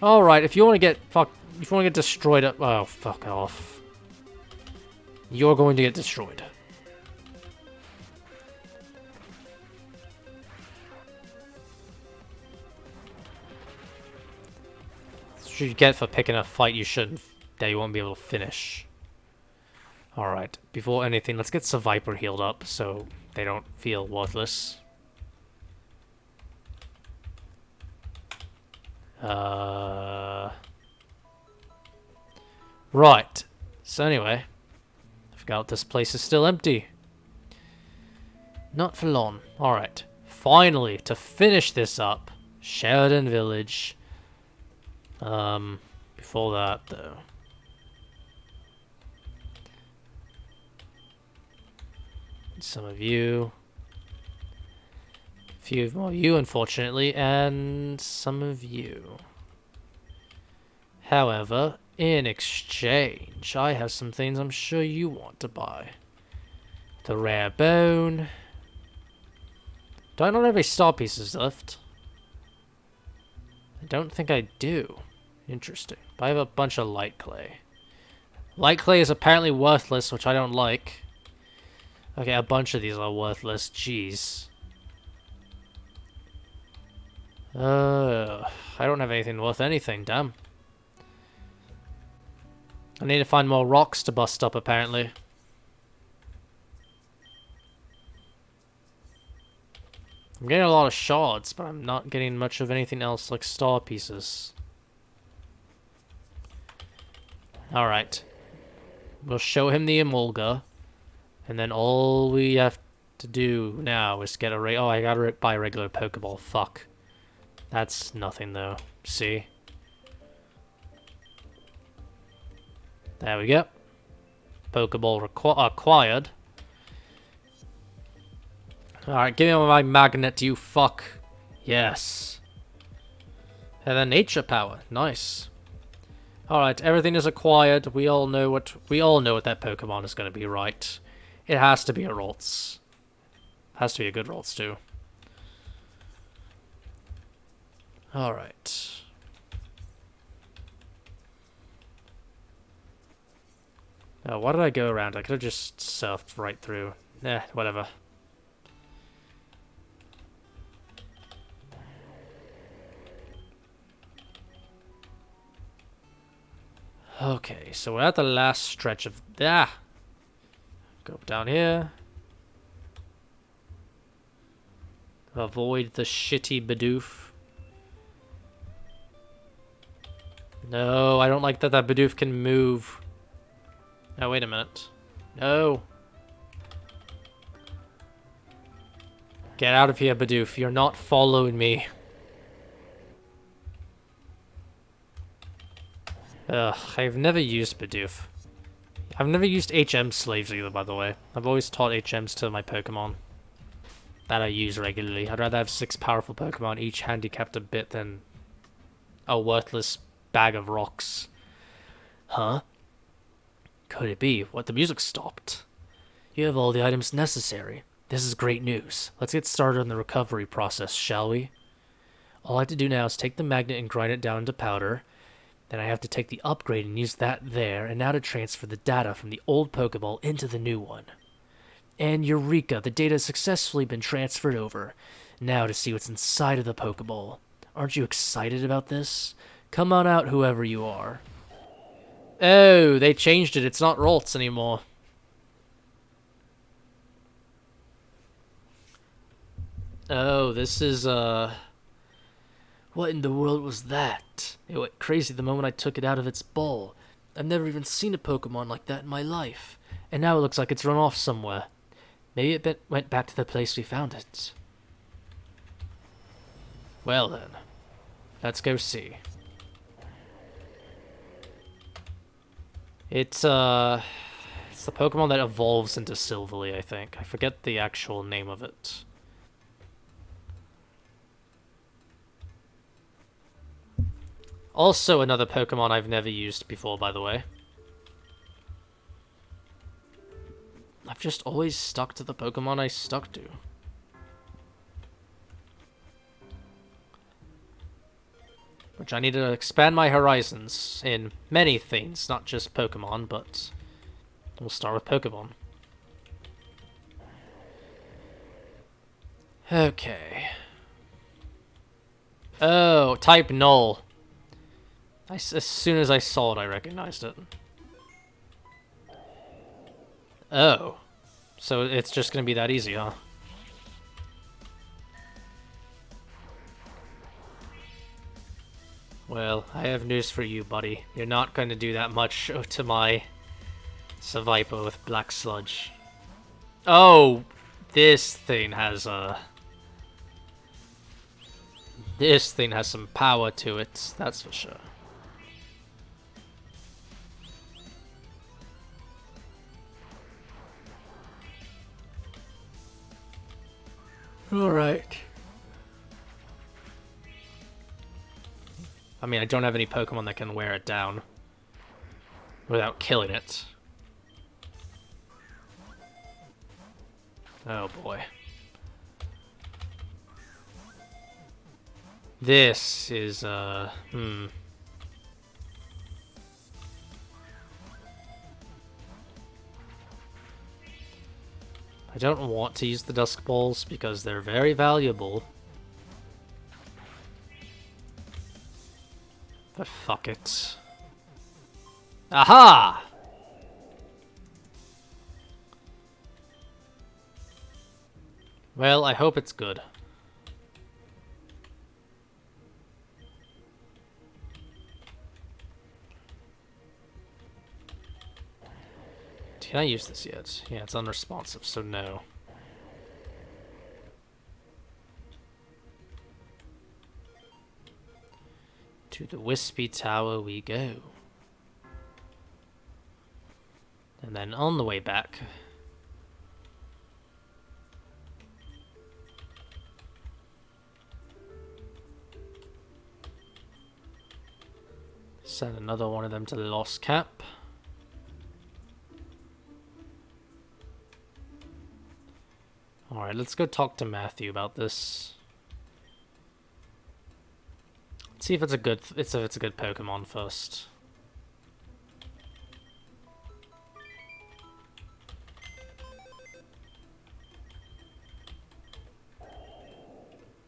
Alright, if you want to get if you want to get destroyed up, oh, fuck off. You're going to get destroyed. That's what you get for picking a fight that you won't be able to finish. Alright, before anything, let's get Seviper healed up so they don't feel worthless. Right. So anyway, I forgot this place is still empty. Not for long. Alright. Finally, to finish this up, Sheridan Village. Before that, though. Some of you. A few more of you, unfortunately, and some of you. However, in exchange, I have some things I'm sure you want to buy. The rare bone. Do I not have any star pieces left? I don't think I do. Interesting. But I have a bunch of light clay. Light clay is apparently worthless, which I don't like. Okay, a bunch of these are worthless. Jeez. I don't have anything worth anything, damn. I need to find more rocks to bust up, apparently. I'm getting a lot of shards, but I'm not getting much of anything else like star pieces. Alright. We'll show him the Emolga. And then all we have to do now is get a oh, I gotta buy a regular Pokeball. Fuck. That's nothing, though. See? There we go. Pokeball acquired. Alright, give me my magnet, you fuck. Yes. And then nature power. Nice. Alright, everything is acquired. We all know what that Pokemon is going to be, right? It has to be a Ralts. Has to be a good Ralts, too. Alright. Oh, why did I go around? I could have just surfed right through. Eh, whatever. Okay, so we're at the last stretch of... Ah! Go down here. Avoid the shitty Bidoof. No, I don't like that Bidoof can move. Oh, wait a minute. No. Get out of here, Bidoof. You're not following me. Ugh, I've never used Bidoof. I've never used HM slaves either, by the way. I've always taught HMs to my Pokemon that I use regularly. I'd rather have 6 powerful Pokemon, each handicapped a bit, than a worthless bag of rocks. Huh? Could it be? What, the music stopped? You have all the items necessary. This is great news. Let's get started on the recovery process, shall we? All I have to do now is take the magnet and grind it down into powder. Then I have to take the upgrade and use that there, and now to transfer the data from the old Pokeball into the new one. And Eureka, the data has successfully been transferred over. Now to see what's inside of the Pokeball. Aren't you excited about this? Come on out, whoever you are. Oh, they changed it. It's not Ralts anymore. Oh, this is, What in the world was that? It went crazy the moment I took it out of its bowl. I've never even seen a Pokemon like that in my life. And now it looks like it's run off somewhere. Maybe it went back to the place we found it. Well then, let's go see. It's the Pokemon that evolves into Silvally, I think. I forget the actual name of it. Also another Pokemon I've never used before, by the way. I've just always stuck to the Pokemon I stuck to. Which I need to expand my horizons in many things, not just Pokemon, but we'll start with Pokemon. Okay. Oh, type Null. As soon as I saw it, I recognized it. Oh. So it's just gonna be that easy, huh? Well, I have news for you, buddy. You're not going to do that much to my Seviper with Black Sludge. Oh! This thing has This thing has some power to it, that's for sure. Alright. I mean, I don't have any Pokemon that can wear it down without killing it. Oh boy. This is, I don't want to use the Dusk Balls because they're very valuable. But fuck it. Aha! Well, I hope it's good. Can I use this yet? Yeah, it's unresponsive, so no. To the Wispy Tower we go. And then on the way back... send another one of them to the Lost Cap. Alright, let's go talk to Matthew about this. Let's see if it's a good Pokemon first.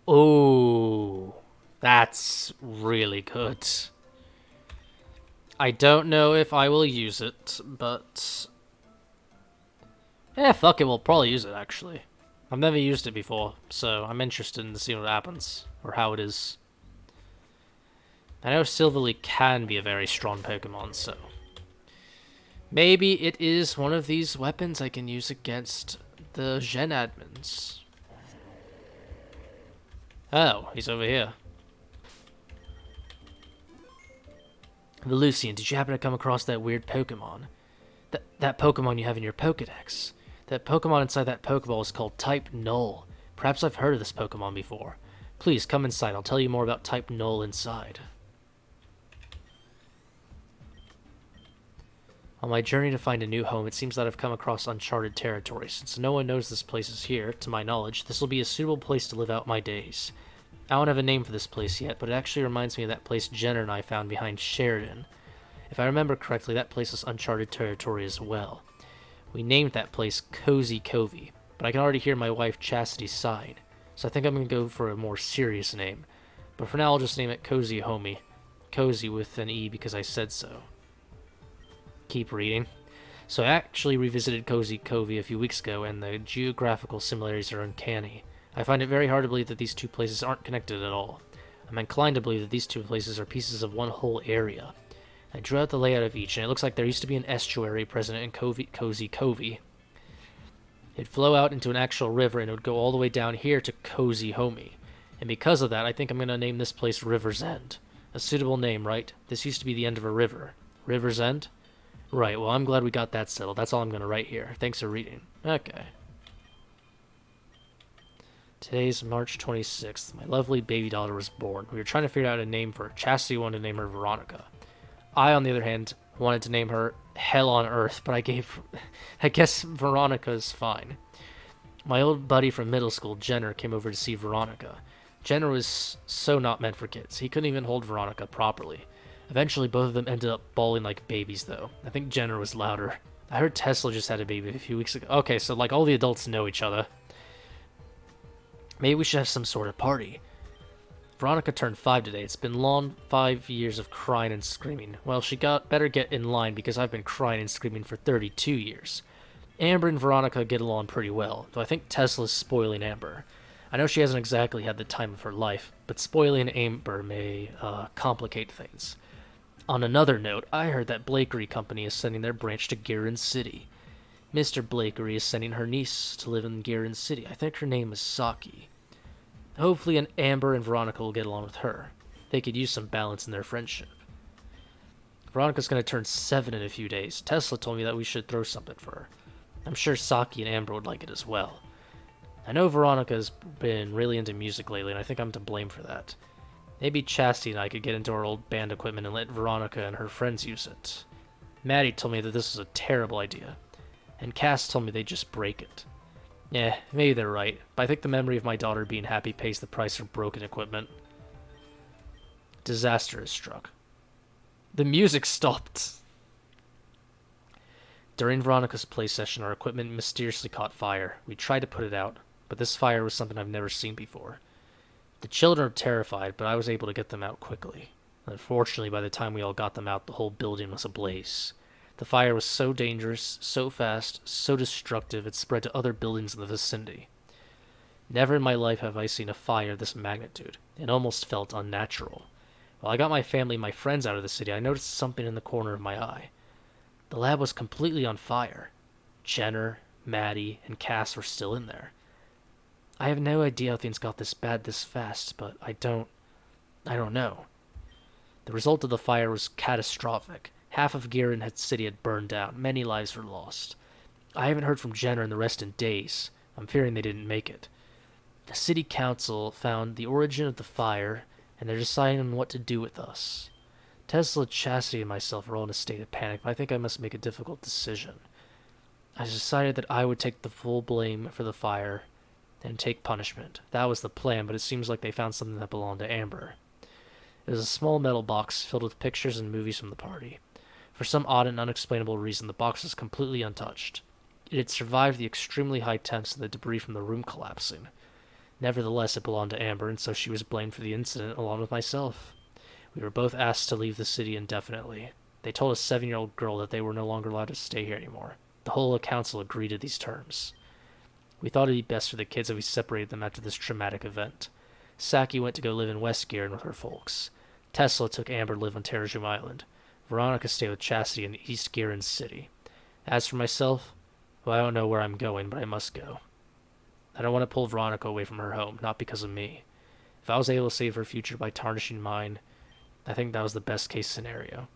Ooh, that's really good. I don't know if I will use it, but... fuck it, we'll probably use it, actually. I've never used it before, so I'm interested in seeing what happens, or how it is. I know Silverleaf can be a very strong Pokemon, so maybe it is one of these weapons I can use against the Xen admins. Oh, he's over here. Lucian, did you happen to come across that weird Pokemon? That Pokemon you have in your Pokedex. That Pokemon inside that Pokeball is called Type Null. Perhaps I've heard of this Pokemon before. Please, come inside. I'll tell you more about Type Null inside. On my journey to find a new home, it seems that I've come across uncharted territory. Since no one knows this place is here, to my knowledge, this will be a suitable place to live out my days. I don't have a name for this place yet, but it actually reminds me of that place Jenner and I found behind Sheridan. If I remember correctly, that place is uncharted territory as well. We named that place Cozy Covey, but I can already hear my wife Chastity's sighing, so I think I'm going to go for a more serious name. But for now, I'll just name it Cozy Homie. Cozy with an E because I said so. Keep reading. So I actually revisited Cozy Covey a few weeks ago, and the geographical similarities are uncanny. I find it very hard to believe that these two places aren't connected at all. I'm inclined to believe that these two places are pieces of one whole area. I drew out the layout of each, and it looks like there used to be an estuary present in Cozy Covey. It'd flow out into an actual river, and it would go all the way down here to Cozy Homie. And because of that, I think I'm going to name this place River's End. A suitable name, right? This used to be the end of a river. River's End? Right, well, I'm glad we got that settled. That's all I'm going to write here. Thanks for reading. Okay. Today's March 26th. My lovely baby daughter was born. We were trying to figure out a name for her. Chastity wanted to name her Veronica. I, on the other hand, wanted to name her Hell on Earth, but I guess Veronica's fine. My old buddy from middle school, Jenner, came over to see Veronica. Jenner was so not meant for kids. He couldn't even hold Veronica properly. Eventually, both of them ended up bawling like babies, though. I think Jenner was louder. I heard Tesla just had a baby a few weeks ago. Okay, so like all the adults know each other. Maybe we should have some sort of party. Veronica turned 5 today. It's been long 5 years of crying and screaming. Well, she better get in line because I've been crying and screaming for 32 years. Amber and Veronica get along pretty well, though I think Tesla's spoiling Amber. I know she hasn't exactly had the time of her life, but spoiling Amber may complicate things. On another note, I heard that Blakery Company is sending their branch to Giron City. Mr. Blakery is sending her niece to live in Giron City. I think her name is Saki. Hopefully Amber and Veronica will get along with her. They could use some balance in their friendship. Veronica's going to turn 7 in a few days. Tesla told me that we should throw something for her. I'm sure Saki and Amber would like it as well. I know Veronica's been really into music lately, and I think I'm to blame for that. Maybe Chastity and I could get into our old band equipment and let Veronica and her friends use it. Maddie told me that this is a terrible idea, and Cass told me they'd just break it. Yeah, maybe they're right, but I think the memory of my daughter being happy pays the price of broken equipment. Disaster has struck. The music stopped. During Veronica's play session, our equipment mysteriously caught fire. We tried to put it out, but this fire was something I've never seen before. The children were terrified, but I was able to get them out quickly. Unfortunately, by the time we all got them out, the whole building was ablaze. The fire was so dangerous, so fast, so destructive, it spread to other buildings in the vicinity. Never in my life have I seen a fire of this magnitude. It almost felt unnatural. While I got my family and my friends out of the city, I noticed something in the corner of my eye. The lab was completely on fire. Jenner, Maddie, and Cass were still in there. I have no idea how things got this bad this fast, but I don't know. The result of the fire was catastrophic. Half of Giron City had burned down. Many lives were lost. I haven't heard from Jenner and the rest in days. I'm fearing they didn't make it. The city council found the origin of the fire, and they're deciding on what to do with us. Tesla, Chastity, and myself are all in a state of panic, but I think I must make a difficult decision. I decided that I would take the full blame for the fire and take punishment. That was the plan, but it seems like they found something that belonged to Amber. It was a small metal box filled with pictures and movies from the party. For some odd and unexplainable reason, the box was completely untouched. It had survived the extremely high temps and the debris from the room collapsing. Nevertheless, it belonged to Amber, and so she was blamed for the incident along with myself. We were both asked to leave the city indefinitely. They told a 7-year-old girl that they were no longer allowed to stay here anymore. The whole council agreed to these terms. We thought it'd be best for the kids if we separated them after this traumatic event. Saki went to go live in West Giron with her folks. Tesla took Amber to live on Terrajoom Island. Veronica stayed with Chastity in East Giron City. As for myself, well, I don't know where I'm going, but I must go. I don't want to pull Veronica away from her home, not because of me. If I was able to save her future by tarnishing mine, I think that was the best case scenario.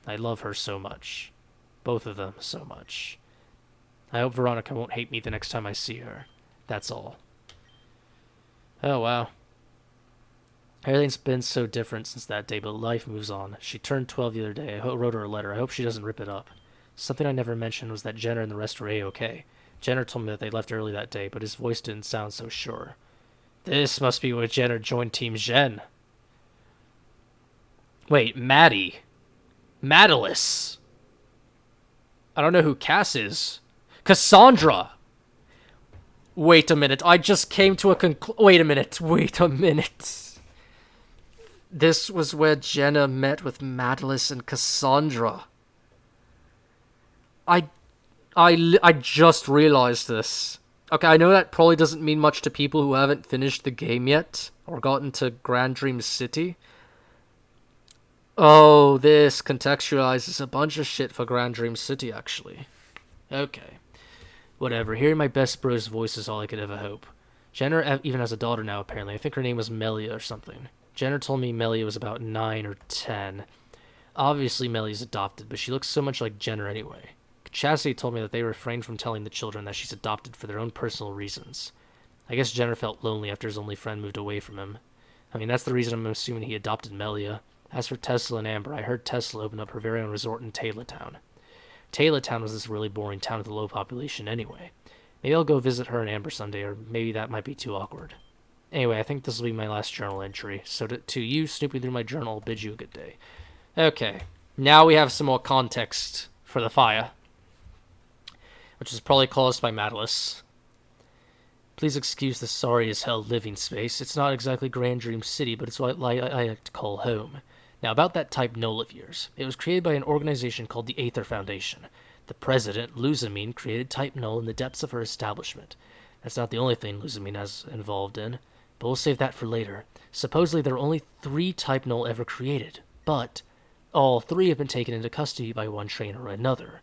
I love her so much. Both of them so much. I hope Veronica won't hate me the next time I see her. That's all. Oh, wow. Everything's been so different since that day, but life moves on. She turned 12 the other day. I wrote her a letter. I hope she doesn't rip it up. Something I never mentioned was that Jenner and the rest were A-okay. Jenner told me that they left early that day, but his voice didn't sound so sure. This must be where Jenner joined Team Xen. Wait, Maddie. Madalis. I don't know who Cass is. Cassandra. Wait a minute. I just came to a Wait a minute. This was where Jenna met with Madalis and Cassandra. I just realized this. Okay, I know that probably doesn't mean much to people who haven't finished the game yet, or gotten to Grand Dream City. Oh, this contextualizes a bunch of shit for Grand Dream City, actually. Okay. Whatever, hearing my best bro's voice is all I could ever hope. Jenner even has a daughter now, apparently. I think her name was Melia or something. Jenner told me Melia was about 9 or 10. Obviously, Melia's adopted, but she looks so much like Jenner anyway. Chastity told me that they refrained from telling the children that she's adopted for their own personal reasons. I guess Jenner felt lonely after his only friend moved away from him. I mean, that's the reason I'm assuming he adopted Melia. As for Tesla and Amber, I heard Tesla open up her very own resort in Taylor Town. Taylor Town was this really boring town with a low population anyway. Maybe I'll go visit her and Amber someday, or maybe that might be too awkward. Anyway, I think this will be my last journal entry, so to you snooping through my journal, I'll bid you a good day. Okay, now we have some more context for the fire, which is probably caused by Madalis. Please excuse the sorry-as-hell living space. It's not exactly Grand Dream City, but it's what I like to call home. Now, about that type Null of yours. It was created by an organization called the Aether Foundation. The president, Luzamine, created Type Null in the depths of her establishment. That's not the only thing Luzamine has involved in, but we'll save that for later. Supposedly, there are only 3 Type Null ever created, but all 3 have been taken into custody by one trainer or another.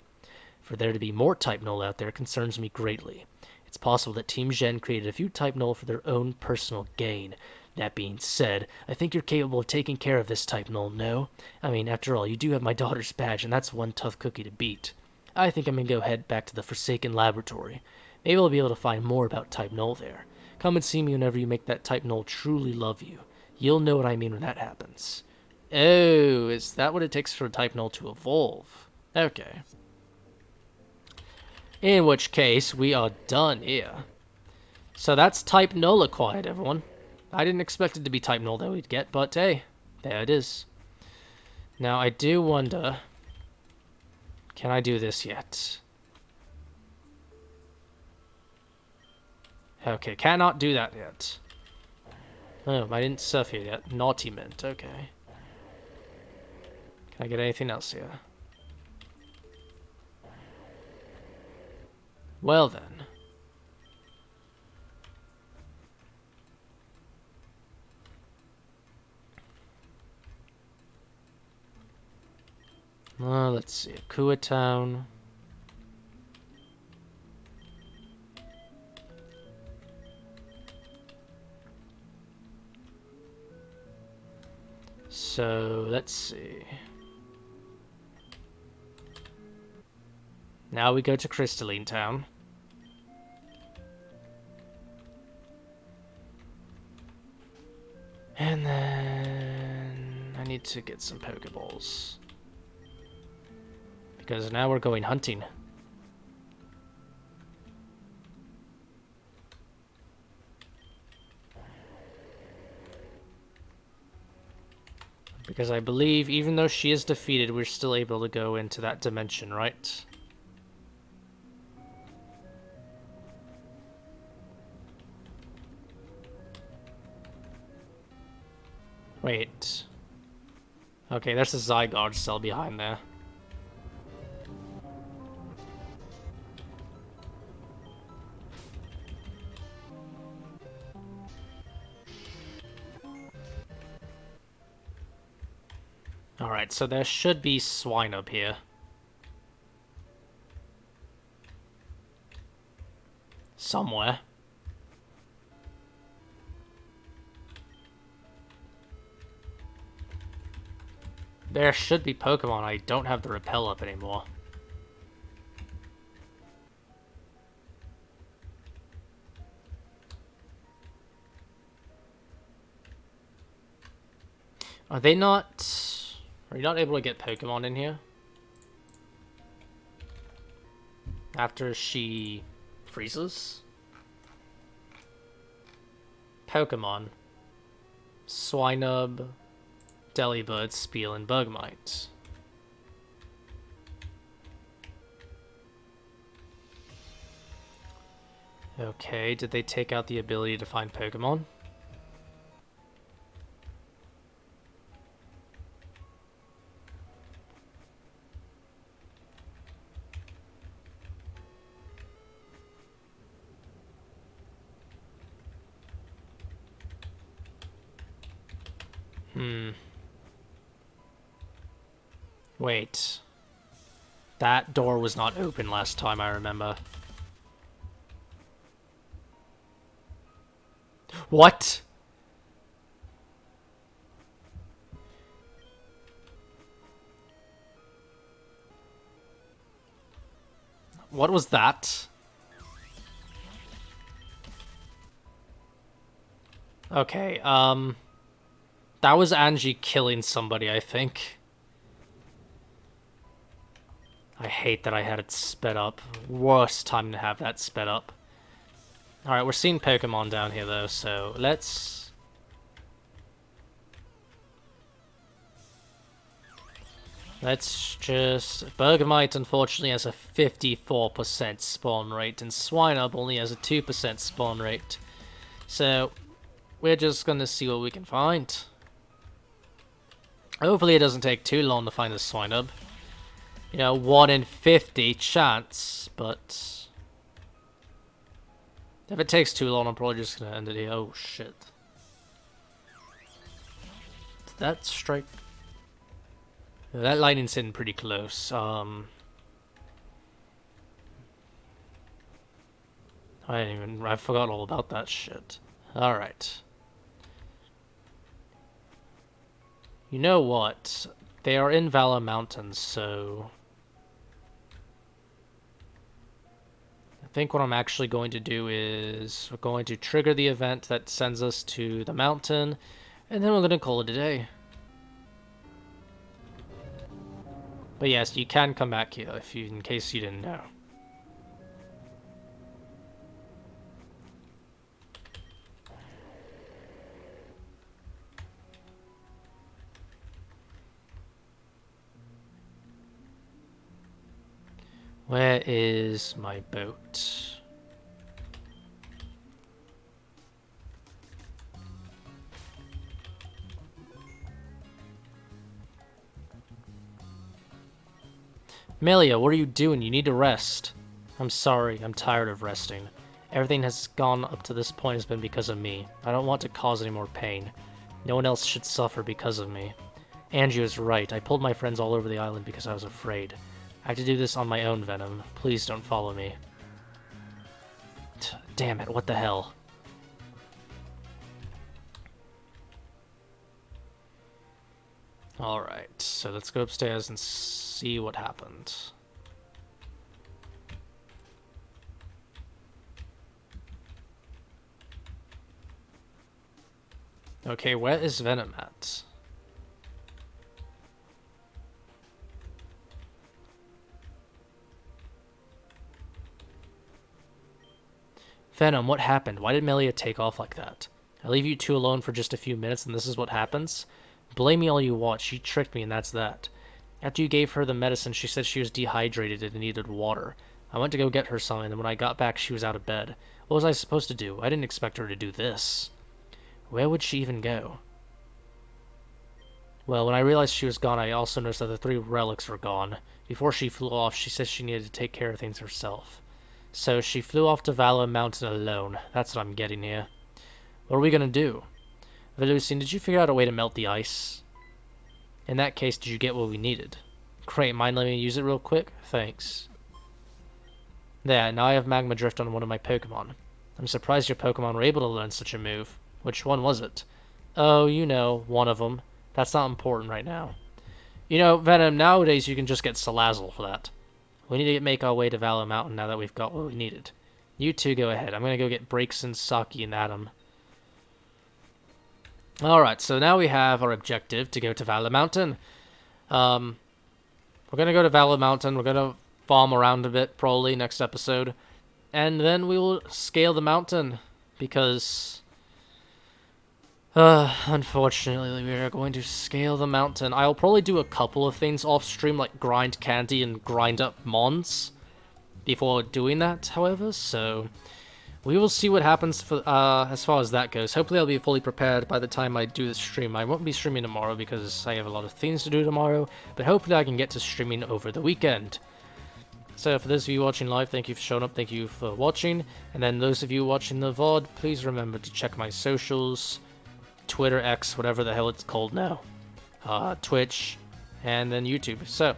For there to be more Type Null out there concerns me greatly. It's possible that Team Xen created a few Type Null for their own personal gain. That being said, I think you're capable of taking care of this Type Null, no? I mean, after all, you do have my daughter's badge, and that's one tough cookie to beat. I think I'm gonna go head back to the Forsaken Laboratory. Maybe I'll be able to find more about Type Null there. Come and see me whenever you make that Type Null truly love you. You'll know what I mean when that happens. Oh, is that what it takes for Type Null to evolve? Okay. In which case, we are done here. So that's Type Null acquired, everyone. I didn't expect it to be Type Null that we'd get, but hey, there it is. Now, I do wonder, can I do this yet? Okay, cannot do that yet. Oh, I didn't surf here yet. Naughty Mint, okay. Can I get anything else here? Well then. Let's see. Akua Town. So, let's see. Now we go to Kristiline Town. And then I need to get some Pokeballs. Because now we're going hunting. Because I believe, even though she is defeated, we're still able to go into that dimension, right? Wait. Okay, there's a Zygarde cell behind there. Alright, so there should be swine up here. Somewhere. There should be Pokemon. I don't have the repel up anymore. Are they not... Are you not able to get Pokemon in here? After she freezes? Pokemon. Swinub, Delibird, Spiel, and Bergmite. Okay, did they take out the ability to find Pokemon? Wait. That door was not open last time, I remember. What? What was that? Okay, that was Angie killing somebody, I think. I hate that I had it sped up. Worst time to have that sped up. Alright, we're seeing Pokemon down here, though, so let's... Let's just... Bergmite, unfortunately, has a 54% spawn rate, and Swinub only has a 2% spawn rate. So, we're just gonna see what we can find. Hopefully it doesn't take too long to find the Swinub. You know, 1 in 50 chance, but... If it takes too long, I'm probably just gonna end it here. Oh, shit. Did that strike... Yeah, that lightning's hitting pretty close. I forgot all about that shit. Alright. You know what? They are in Valor Mountains, so... I think what I'm actually going to do is we're going to trigger the event that sends us to the mountain, and then we're going to call it a day. But yes, you can come back here if you, in case you didn't know. Where is my boat? Melia, what are you doing? You need to rest. I'm sorry, I'm tired of resting. Everything has gone up to this point has been because of me. I don't want to cause any more pain. No one else should suffer because of me. Angie is right. I pulled my friends all over the island because I was afraid. I have to do this on my own, Venam. Please don't follow me. Damn it, what the hell? Alright, so let's go upstairs and see what happened. Okay, where is Venam at? Venam, what happened? Why did Melia take off like that? I leave you two alone for just a few minutes and this is what happens? Blame me all you want. She tricked me and that's that. After you gave her the medicine, she said she was dehydrated and needed water. I went to go get her some, and when I got back, she was out of bed. What was I supposed to do? I didn't expect her to do this. Where would she even go? Well, when I realized she was gone, I also noticed that the 3 relics were gone. Before she flew off, she said she needed to take care of things herself. So she flew off to Valor Mountain alone. That's what I'm getting here. What are we gonna do? Velusian, did you figure out a way to melt the ice? In that case, did you get what we needed? Great, mind letting me use it real quick? Thanks. There, now I have Magma Drift on one of my Pokemon. I'm surprised your Pokemon were able to learn such a move. Which one was it? Oh, you know, one of them. That's not important right now. You know, Venom, nowadays you can just get Salazzle for that. We need to make our way to Valor Mountain now that we've got what we needed. You two go ahead. I'm going to go get Braixen, Saki, and Adam. Alright, so now we have our objective to go to Valor Mountain. We're going to go to Valor Mountain. We're going to farm around a bit, probably, next episode. And then we will scale the mountain, because... unfortunately, we are going to scale the mountain. I'll probably do a couple of things off-stream, like grind candy and grind up mons before doing that, however, so we will see what happens for as far as that goes. Hopefully I'll be fully prepared by the time I do the stream. I won't be streaming tomorrow because I have a lot of things to do tomorrow, but hopefully I can get to streaming over the weekend. So for those of you watching live, thank you for showing up, thank you for watching, and then those of you watching the VOD, please remember to check my socials, Twitter, X, whatever the hell it's called now, Twitch, and then YouTube. So,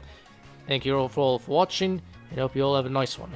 thank you all for watching, and hope you all have a nice one.